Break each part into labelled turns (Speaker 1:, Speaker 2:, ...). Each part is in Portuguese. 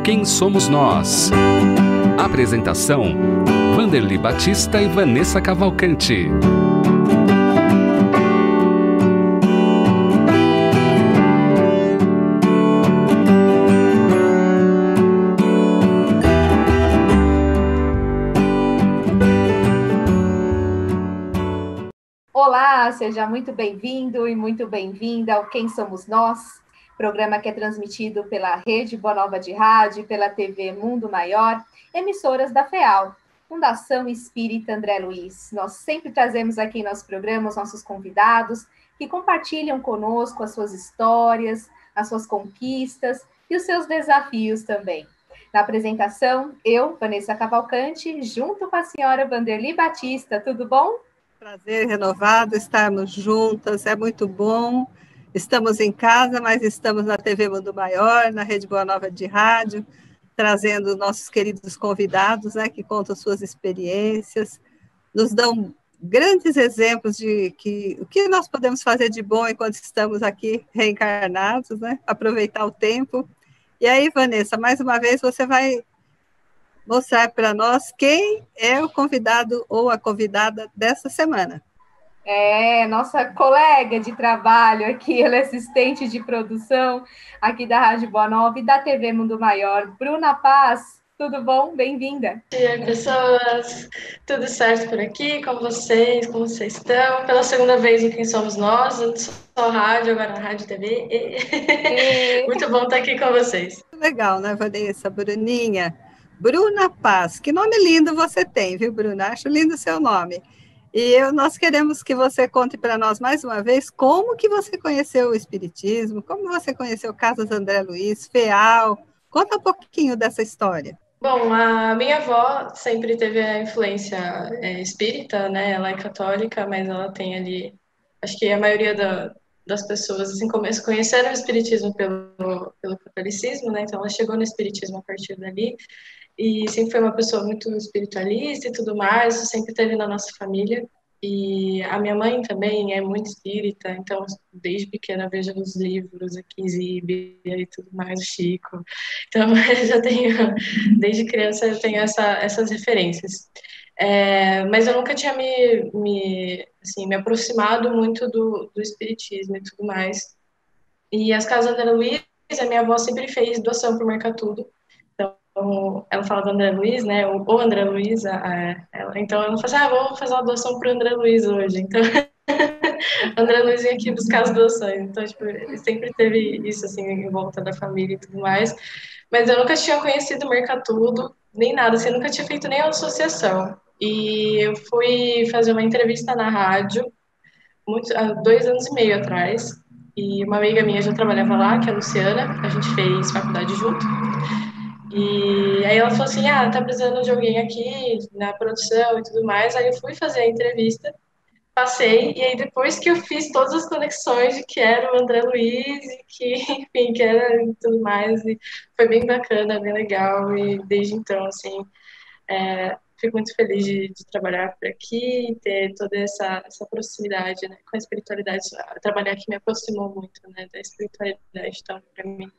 Speaker 1: Quem Somos Nós? Apresentação: Vanderly Batista e Vanessa Cavalcante.
Speaker 2: Olá, seja muito bem-vindo e muito bem-vinda ao Quem Somos Nós, programa que é transmitido pela Rede Boa Nova de Rádio, pela TV Mundo Maior, emissoras da FEAL, Fundação Espírita André Luiz. Nós sempre trazemos aqui em nosso programa os nossos convidados que compartilham conosco as suas histórias, as suas conquistas e os seus desafios também. Na apresentação, eu, Vanessa Cavalcante, junto com a senhora Vanderly Batista, tudo bom?
Speaker 3: Prazer renovado estarmos juntas, é muito bom. Estamos em casa, mas estamos na TV Mundo Maior, na Rede Boa Nova de Rádio, trazendo nossos queridos convidados, né, que contam suas experiências, nos dão grandes exemplos de o que nós podemos fazer de bom enquanto estamos aqui reencarnados, né, aproveitar o tempo. E aí, Vanessa, mais uma vez você vai mostrar para nós quem é o convidado ou a convidada dessa semana.
Speaker 2: Nossa colega de trabalho aqui, ela é assistente de produção aqui da Rádio Boa Nova e da TV Mundo Maior, Bruna Paz. Tudo bom? Bem-vinda.
Speaker 4: Bom dia, pessoas. Tudo certo por aqui? Com vocês? Como vocês estão? Pela segunda vez em Quem Somos Nós, antes só rádio, agora na Rádio TV. Muito bom estar aqui com vocês.
Speaker 3: Legal, né, Vanessa? Bruninha. Bruna Paz. Que nome lindo você tem, viu, Bruna? Acho lindo o seu nome. E nós queremos que você conte para nós mais uma vez como que você conheceu o Espiritismo, como você conheceu Casas André Luiz, FEAL. Conta um pouquinho dessa história.
Speaker 4: Bom, a minha avó sempre teve a influência espírita, né? Ela é católica, mas ela tem ali, acho que a maioria das pessoas assim conheceram o espiritismo pelo catolicismo, né? Então ela chegou no espiritismo a partir dali e sempre foi uma pessoa muito espiritualista e tudo mais, isso sempre teve na nossa família. E a minha mãe também é muito espírita, então desde pequena eu vejo os livros aqui, Zíbia e tudo mais, o Chico. Então eu já tenho, desde criança eu tenho essas referências. Mas eu nunca tinha me aproximado muito do espiritismo e tudo mais. E as casas André Luiz, a minha avó sempre fez doação para o Mercatudo. Então, ela fala do André Luiz, né? Ou André Luiz, então ela fala assim, vou fazer uma doação para o André Luiz hoje. Então, André Luiz vinha aqui buscar as doações. Então, tipo, sempre teve isso, assim, em volta da família e tudo mais. Mas eu nunca tinha conhecido o Mercatudo, nem nada, assim, eu nunca tinha feito nem associação. E eu fui fazer uma entrevista na rádio, há 2 anos e meio atrás, e uma amiga minha já trabalhava lá, que é a Luciana, a gente fez faculdade junto. E aí ela falou assim, tá precisando de alguém aqui na produção e tudo mais. Aí eu fui fazer a entrevista, passei, e aí depois que eu fiz todas as conexões de que era o André Luiz e que, enfim, que era e tudo mais, e foi bem bacana, bem legal, e desde então, assim, fico muito feliz de trabalhar por aqui, ter toda essa proximidade, né, com a espiritualidade. Trabalhar aqui me aproximou muito, né, da espiritualidade, então, para mim,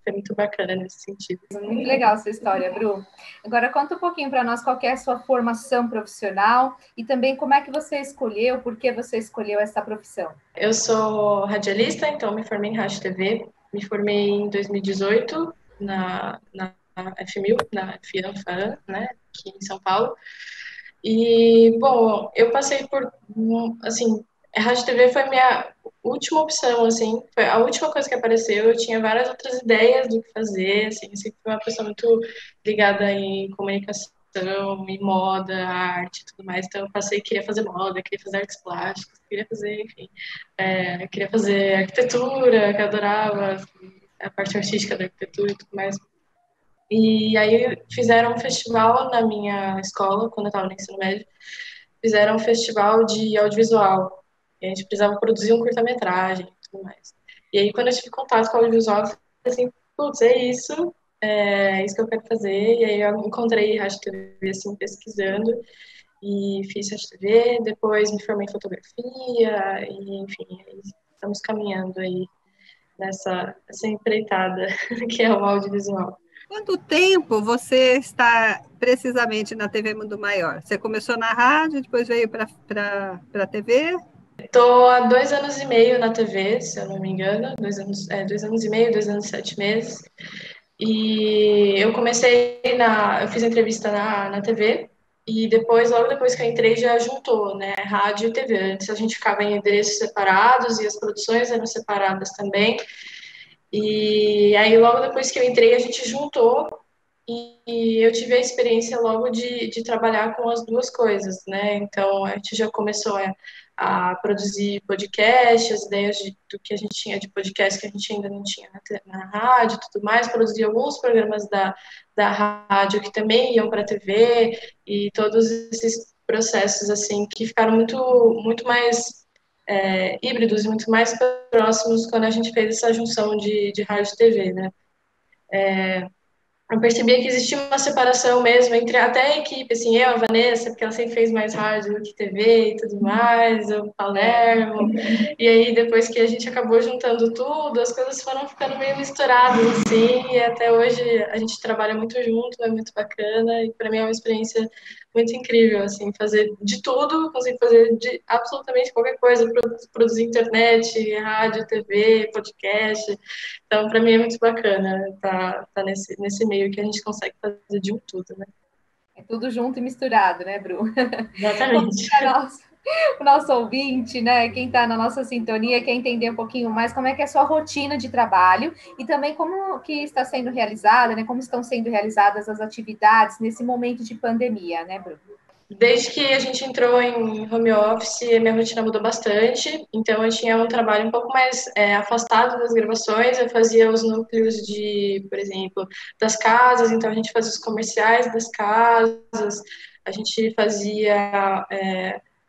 Speaker 4: foi muito bacana nesse sentido.
Speaker 2: Muito legal essa história, Bru. Agora, conta um pouquinho para nós qual que é a sua formação profissional e também como é que você escolheu, por que você escolheu essa profissão.
Speaker 4: Eu sou radialista, então me formei em Rádio TV. Me formei em 2018 na FMIL, na FIANFAN, né, aqui em São Paulo. E, bom, eu passei por, assim, a Rádio TV foi a minha última opção, assim, foi a última coisa que apareceu. Eu tinha várias outras ideias do que fazer, assim, eu sempre fui uma pessoa muito ligada em comunicação, em moda, arte e tudo mais. Então, eu queria fazer moda, queria fazer artes plásticas, queria fazer, enfim, queria fazer arquitetura, que eu adorava, assim, a parte artística da arquitetura e tudo mais. E aí fizeram um festival na minha escola, quando eu estava no ensino médio, fizeram um festival de audiovisual. E a gente precisava produzir um curta-metragem e tudo mais. E aí, quando eu tive contato com o audiovisual, eu falei assim, putz, é isso que eu quero fazer. E aí eu encontrei Rádio TV, assim, pesquisando, e fiz Rádio TV, depois me formei em fotografia, e enfim, estamos caminhando aí nessa empreitada que é o audiovisual.
Speaker 3: Quanto tempo você está precisamente na TV Mundo Maior? Você começou na rádio, depois veio para a TV?
Speaker 4: Estou há 2 anos e meio na TV, se eu não me engano, 2 anos e meio, 2 anos e 7 meses. E eu fiz entrevista na TV, e depois, logo depois que eu entrei, já juntou, né, rádio e TV. Antes a gente ficava em endereços separados e as produções eram separadas também. E aí, logo depois que eu entrei, a gente juntou e eu tive a experiência logo de trabalhar com as duas coisas, né? Então, a gente já começou a produzir podcast, as ideias do que a gente tinha de podcast que a gente ainda não tinha na rádio e tudo mais, produzir alguns programas da rádio que também iam para a TV e todos esses processos, assim, que ficaram muito mais híbridos e muito mais próximos quando a gente fez essa junção de rádio e TV, né? Eu percebia que existia uma separação mesmo entre até a equipe, assim, eu, a Vanessa, porque ela sempre fez mais rádio do que TV e tudo mais, o Palermo, e aí depois que a gente acabou juntando tudo, as coisas foram ficando meio misturadas, assim, e até hoje a gente trabalha muito junto, é muito bacana, e para mim é uma experiência muito incrível, assim, fazer de tudo, conseguir fazer de absolutamente qualquer coisa, produzir internet, rádio, TV, podcast. Então, para mim é muito bacana tá nesse meio que a gente consegue fazer de um tudo, né?
Speaker 2: É tudo junto e misturado, né, Bru?
Speaker 4: Exatamente.
Speaker 2: O nosso ouvinte, né, quem está na nossa sintonia, quer entender um pouquinho mais como é que é a sua rotina de trabalho e também como que está sendo realizada, né, como estão sendo realizadas as atividades nesse momento de pandemia, né, Bru?
Speaker 4: Desde que a gente entrou em home office, minha rotina mudou bastante. Então, eu tinha um trabalho um pouco mais afastado das gravações. Eu fazia os núcleos por exemplo, das casas. Então, a gente fazia os comerciais das casas. A gente fazia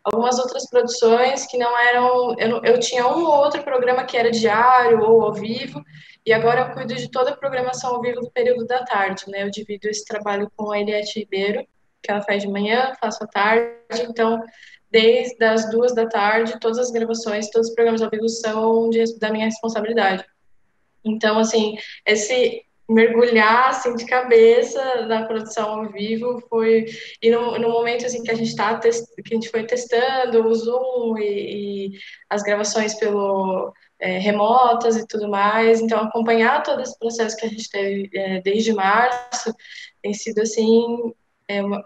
Speaker 4: algumas outras produções que não eram... Eu tinha um ou outro programa que era diário ou ao vivo. E agora eu cuido de toda a programação ao vivo do período da tarde, né? Eu divido esse trabalho com a Eliette Ribeiro, que ela faz de manhã, faço à tarde, então, desde as 2 da tarde, todas as gravações, todos os programas ao vivo são da minha responsabilidade. Então, assim, esse mergulhar, assim, de cabeça na produção ao vivo foi... E no momento, assim, que a gente que a gente foi testando o Zoom e as gravações remotas e tudo mais, então, acompanhar todo esse processo que a gente teve desde março tem sido, assim,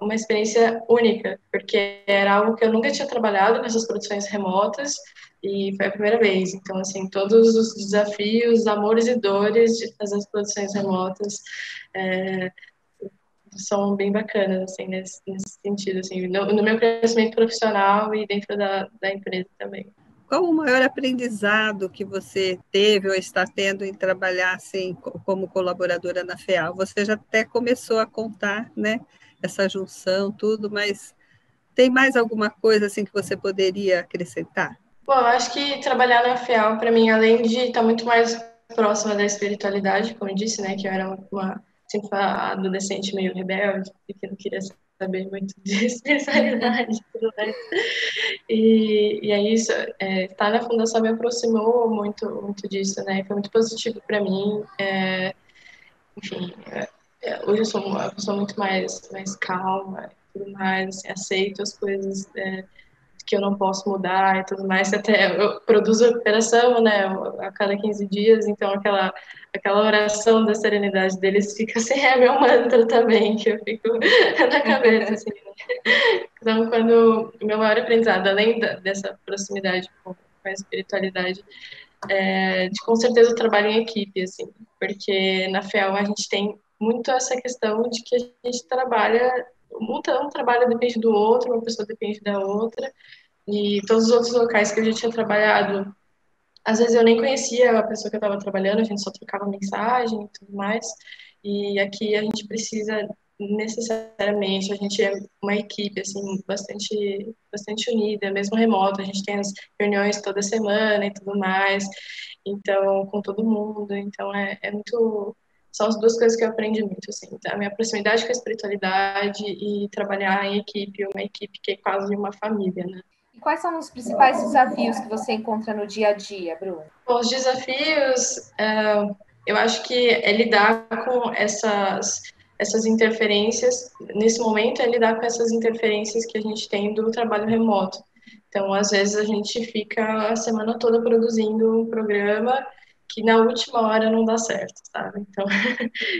Speaker 4: uma experiência única, porque era algo que eu nunca tinha trabalhado nessas produções remotas e foi a primeira vez. Então, assim, todos os desafios, amores e dores de fazer as produções remotas são bem bacanas, assim, nesse sentido, assim, no meu crescimento profissional e dentro da empresa também.
Speaker 3: Qual o maior aprendizado que você teve ou está tendo em trabalhar assim como colaboradora na FEAL? Você já até começou a contar, né, essa junção, tudo, mas tem mais alguma coisa assim que você poderia acrescentar?
Speaker 4: Bom, eu acho que trabalhar na FEAL, para mim, além de estar muito mais próxima da espiritualidade, como eu disse, né, que eu era sempre uma adolescente meio rebelde e que não queria saber muito de espiritualidade e tudo mais. E aí, estar na fundação me aproximou muito, muito disso, né? Foi muito positivo para mim. Enfim, hoje eu sou uma pessoa muito mais calma e tudo mais, assim, aceito as coisas que eu não posso mudar e tudo mais. Até eu produzo operação, né, a cada 15 dias, então aquela oração da serenidade deles fica assim, é meu mantra também, que eu fico na cabeça, assim. Então, quando o meu maior aprendizado, além dessa proximidade com a espiritualidade, de com certeza o trabalho em equipe, assim, porque na FEAL a gente tem muito essa questão de que a gente trabalha, um trabalho depende do outro, uma pessoa depende da outra, e todos os outros locais que eu já tinha trabalhado, às vezes eu nem conhecia a pessoa que eu estava trabalhando, a gente só trocava mensagem e tudo mais, e aqui a gente precisa necessariamente, a gente é uma equipe, assim, bastante unida, mesmo remoto, a gente tem as reuniões toda semana e tudo mais, então, com todo mundo, então é muito... São as duas coisas que eu aprendi muito, assim, tá? A minha proximidade com a espiritualidade e trabalhar em equipe, uma equipe que é quase uma família, né?
Speaker 2: E quais são os principais desafios que você encontra no dia a dia, Bruno?
Speaker 4: Bom, os desafios, eu acho que é lidar com essas interferências, nesse momento é lidar com essas interferências que a gente tem do trabalho remoto. Então, às vezes, a gente fica a semana toda produzindo um programa que na última hora não dá certo, sabe?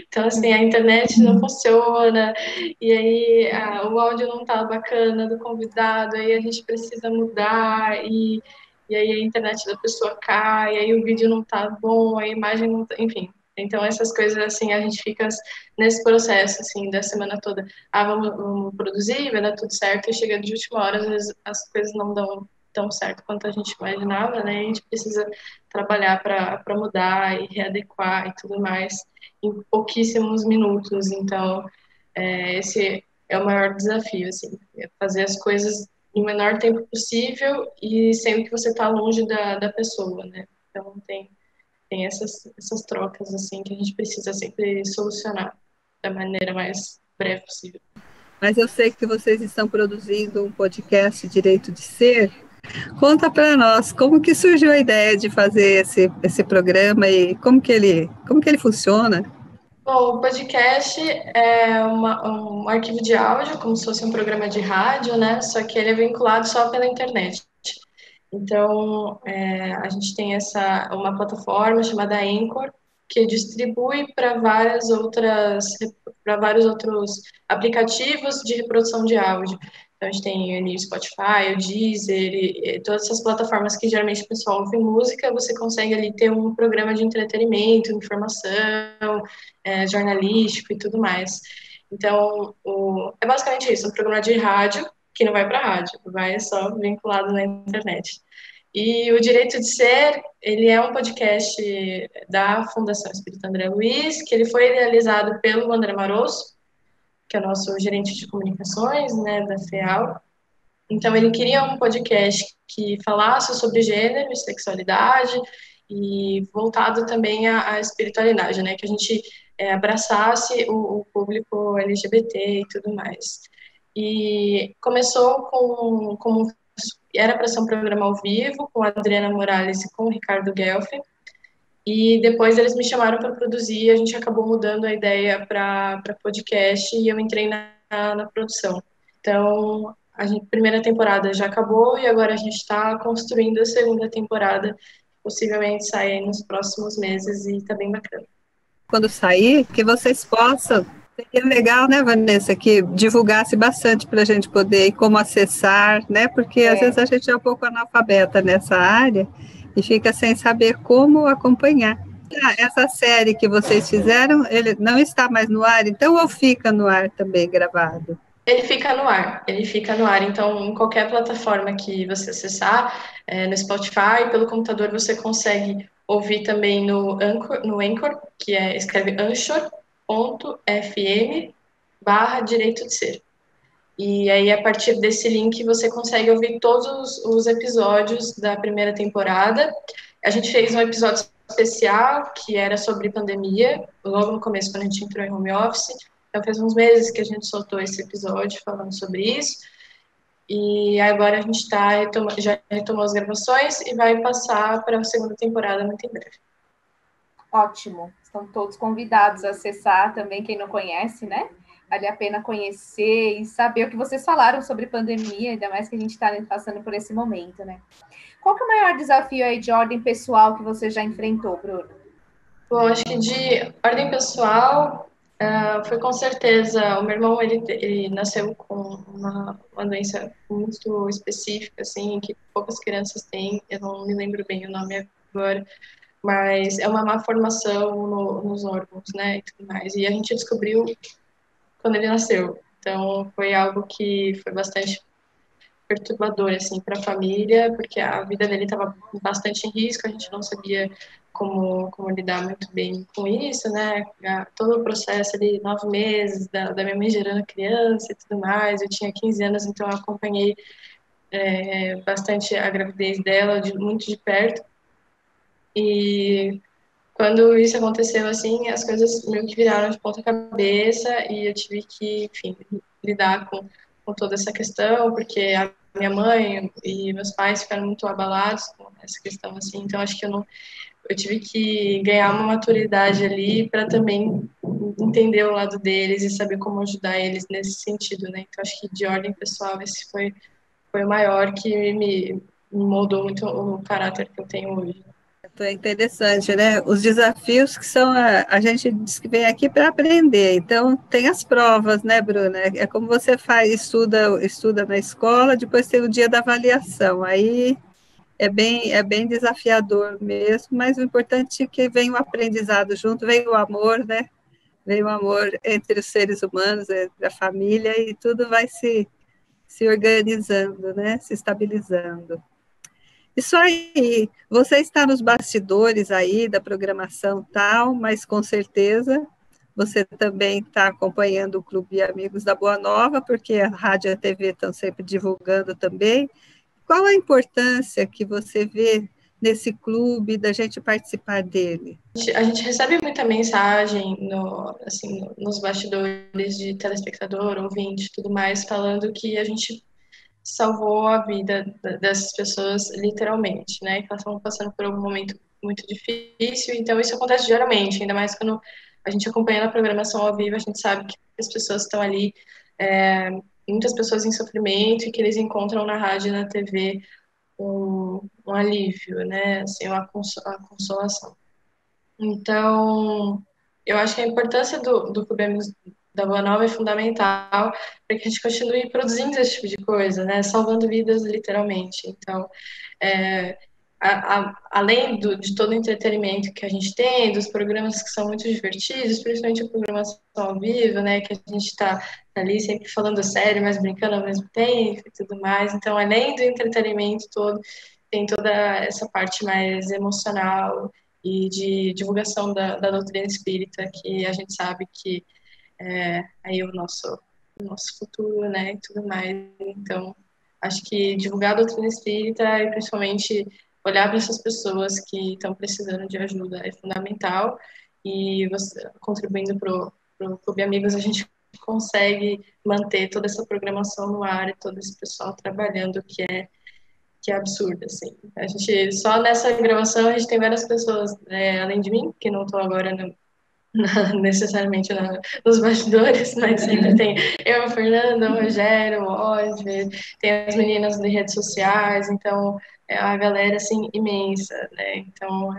Speaker 4: Então assim, a internet não funciona, e aí o áudio não tá bacana do convidado, aí a gente precisa mudar, e aí a internet da pessoa cai, aí o vídeo não tá bom, a imagem não tá, enfim. Então, essas coisas, assim, a gente fica nesse processo, assim, da semana toda. Vamos produzir, vai dar tudo certo, e chega de última hora, às vezes as coisas não dão tão certo quanto a gente imaginava, né? E a gente precisa trabalhar para mudar e readequar e tudo mais em pouquíssimos minutos. Então, esse é o maior desafio, assim, é fazer as coisas no menor tempo possível e sendo que você está longe da pessoa, né? Então, tem essas trocas, assim, que a gente precisa sempre solucionar da maneira mais breve possível.
Speaker 3: Mas eu sei que vocês estão produzindo um podcast Direito de Ser. Conta para nós como que surgiu a ideia de fazer esse programa e como que ele funciona?
Speaker 4: Bom, o podcast é um arquivo de áudio, como se fosse um programa de rádio, né? Só que ele é vinculado só pela internet. Então, a gente tem uma plataforma chamada Anchor, que distribui para vários outros aplicativos de reprodução de áudio. Então, a gente tem o Spotify, o Deezer, e todas essas plataformas que geralmente o pessoal ouve música, você consegue ali ter um programa de entretenimento, informação, jornalístico e tudo mais. Então, é basicamente isso, um programa de rádio que não vai para a rádio, vai só vinculado na internet. E o Direito de Ser, ele é um podcast da Fundação Espírita André Luiz, que ele foi realizado pelo André Marosso, que é o nosso gerente de comunicações, né, da FEAL. Então, ele queria um podcast que falasse sobre gênero e sexualidade e voltado também à espiritualidade, né, que a gente abraçasse o público LGBT e tudo mais. E começou era para ser um programa ao vivo, com a Adriana Morales e com o Ricardo Guelfi, e depois eles me chamaram para produzir, a gente acabou mudando a ideia para podcast, e eu entrei na produção. Então, primeira temporada já acabou, e agora a gente está construindo a segunda temporada, possivelmente sair nos próximos meses, e está bem bacana.
Speaker 3: Quando sair, que vocês possam. Seria legal, né, Vanessa, que divulgasse bastante para a gente poder e como acessar, né? Porque às vezes a gente é um pouco analfabeta nessa área e fica sem saber como acompanhar. Essa série que vocês fizeram, ele não está mais no ar, então, ou fica no ar também gravado?
Speaker 4: Ele fica no ar. Então, em qualquer plataforma que você acessar, no Spotify, pelo computador, você consegue ouvir também no Anchor, que escreve anchor.fm/direito de ser. E aí, a partir desse link, você consegue ouvir todos os episódios da primeira temporada. A gente fez um episódio especial, que era sobre pandemia, logo no começo, quando a gente entrou em home office. Então, faz uns meses que a gente soltou esse episódio falando sobre isso. E agora a gente já retomou as gravações e vai passar para a segunda temporada muito em breve.
Speaker 2: Ótimo. Estão todos convidados a acessar também, quem não conhece, né? Vale a pena conhecer e saber o que vocês falaram sobre pandemia, ainda mais que a gente está passando por esse momento, né? Qual que é o maior desafio aí de ordem pessoal que você já enfrentou, Bruno?
Speaker 4: Bom, acho que de ordem pessoal, foi com certeza, o meu irmão, ele nasceu com uma doença muito específica, assim, que poucas crianças têm, eu não me lembro bem o nome agora, mas é uma má formação nos órgãos, né, e tudo mais, e a gente descobriu quando ele nasceu, então foi algo que foi bastante perturbador, assim, para a família, porque a vida dele estava bastante em risco, a gente não sabia como lidar muito bem com isso, né, todo o processo ali, 9 meses, da minha mãe gerando criança e tudo mais, eu tinha 15 anos, então eu acompanhei bastante a gravidez dela, muito de perto, e quando isso aconteceu, assim, as coisas meio que viraram de ponta cabeça, e eu tive que, enfim, lidar com toda essa questão, porque a minha mãe e meus pais ficaram muito abalados com essa questão, assim, então acho que eu tive que ganhar uma maturidade ali para também entender o lado deles e saber como ajudar eles nesse sentido, né? Então, acho que de ordem pessoal, esse foi o maior que me moldou muito o caráter que eu tenho hoje.
Speaker 3: É interessante, né? Os desafios que são, a gente diz que vem aqui para aprender, então tem as provas, né, Bruna? É como você faz, estuda na escola, depois tem o dia da avaliação, aí é bem desafiador mesmo, mas o importante é que vem o aprendizado junto, vem o amor, né? Vem o amor entre os seres humanos, entre a família, e tudo vai se organizando, né? Se estabilizando. Isso aí, você está nos bastidores aí da programação tal, mas com certeza você também está acompanhando o Clube Amigos da Boa Nova, porque a rádio e a TV estão sempre divulgando também. Qual a importância que você vê nesse clube, da gente participar dele?
Speaker 4: A gente recebe muita mensagem nos bastidores de telespectador, ouvinte e tudo mais, falando que a gente salvou a vida dessas pessoas literalmente, né? Que elas estão passando por algum momento muito difícil, então isso acontece geralmente, ainda mais quando a gente acompanha a programação ao vivo, a gente sabe que as pessoas estão ali, muitas pessoas em sofrimento, e que eles encontram na rádio e na TV um alívio, né? Assim, a consolação. Então, eu acho que a importância do Clube Amigos da Boa Nova é fundamental para que a gente continue produzindo esse tipo de coisa, né? Salvando vidas, literalmente. Então, além de todo o entretenimento que a gente tem, dos programas que são muito divertidos, principalmente a programação ao vivo, né? Que a gente está ali sempre falando sério, mas brincando ao mesmo tempo e tudo mais. Então, além do entretenimento todo, tem toda essa parte mais emocional e de divulgação da doutrina espírita, que a gente sabe que aí o nosso futuro, né, e tudo mais. Então, acho que divulgar a doutrina espírita e principalmente olhar para essas pessoas que estão precisando de ajuda é fundamental, e você, contribuindo para o Clube Amigos, a gente consegue manter toda essa programação no ar e todo esse pessoal trabalhando, que é absurdo, assim. A gente, só nessa gravação, a gente tem várias pessoas, além de mim, que não estou agora necessariamente nos bastidores, mas sempre tem eu, a Fernanda, o Rogério, o Osmer, tem as meninas de redes sociais, então é uma galera, assim, imensa, né? Então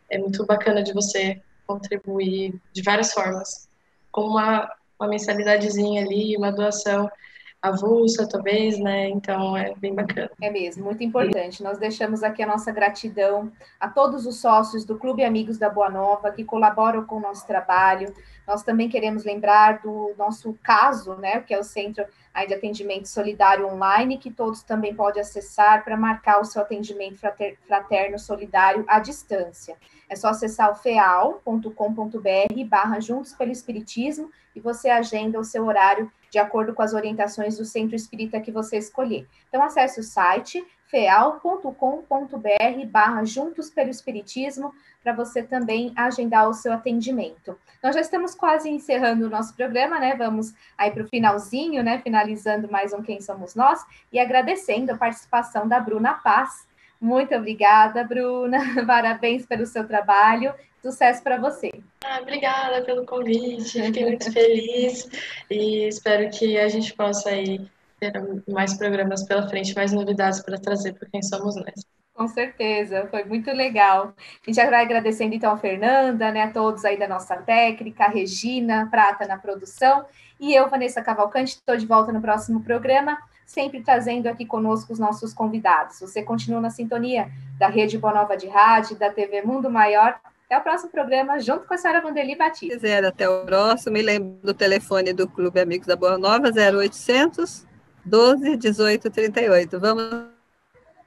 Speaker 4: é muito bacana de você contribuir de várias formas, com uma mensalidadezinha ali, uma doação avulsa, talvez, né? Então é bem bacana.
Speaker 2: É mesmo, muito importante. Nós deixamos aqui a nossa gratidão a todos os sócios do Clube Amigos da Boa Nova que colaboram com o nosso trabalho. Nós também queremos lembrar do nosso caso, né, que é o Centro de Atendimento Solidário Online, que todos também podem acessar para marcar o seu atendimento fraterno solidário à distância. É só acessar o feal.com.br/Juntos pelo Espiritismo e você agenda o seu horário de acordo com as orientações do centro espírita que você escolher. Então, acesse o site feal.com.br/Juntos pelo Espiritismo para você também agendar o seu atendimento. Nós já estamos quase encerrando o nosso programa, né? Vamos aí para o finalzinho, né? Finalizando mais um Quem Somos Nós e agradecendo a participação da Bruna Paz. Muito obrigada, Bruna. Parabéns pelo seu trabalho. Sucesso para você.
Speaker 4: Obrigada pelo convite. Fiquei muito feliz e espero que a gente possa aí ter mais programas pela frente, mais novidades para trazer para Quem Somos Nós.
Speaker 2: Com certeza, foi muito legal. A gente vai agradecendo então a Fernanda, né, a todos aí da nossa técnica, a Regina Prata na produção, e eu, Vanessa Cavalcante, estou de volta no próximo programa, sempre trazendo aqui conosco os nossos convidados. Você continua na sintonia da Rede Boa Nova de Rádio, da TV Mundo Maior. Até o próximo programa, junto com a senhora Vanderly Batista.
Speaker 3: Até o próximo. Me lembro do telefone do Clube Amigos da Boa Nova, 0800 12 18 38. Vamos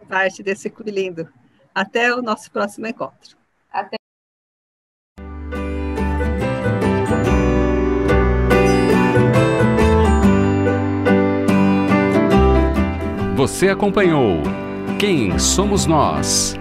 Speaker 3: parte desse clube lindo. Até o nosso próximo encontro.
Speaker 2: Até.
Speaker 1: Você acompanhou Quem Somos Nós?